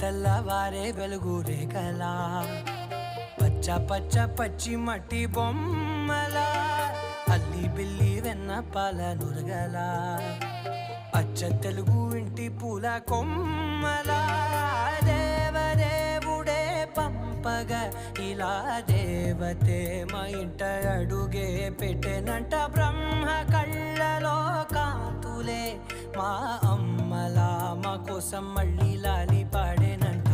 తెల్లవారే వెలుగు రేఖలా పచ్చ పచ్చ పచ్చి మట్టి బొమ్మలా అల్లి బిల్లి వెన్న పాల నురగలా అచ్చ తెలుగు ఇంటి పూల కొమ్మలా దేవదేవుడే పంపగా ఇలా దేవతే మా ఇంట అడుగే పెట్టెనంట బ్రహ్మ కళ్ళలో కాంతులే మా అమ్మలా మా కోసం మళ్ళీ లాలి పాడేనంట.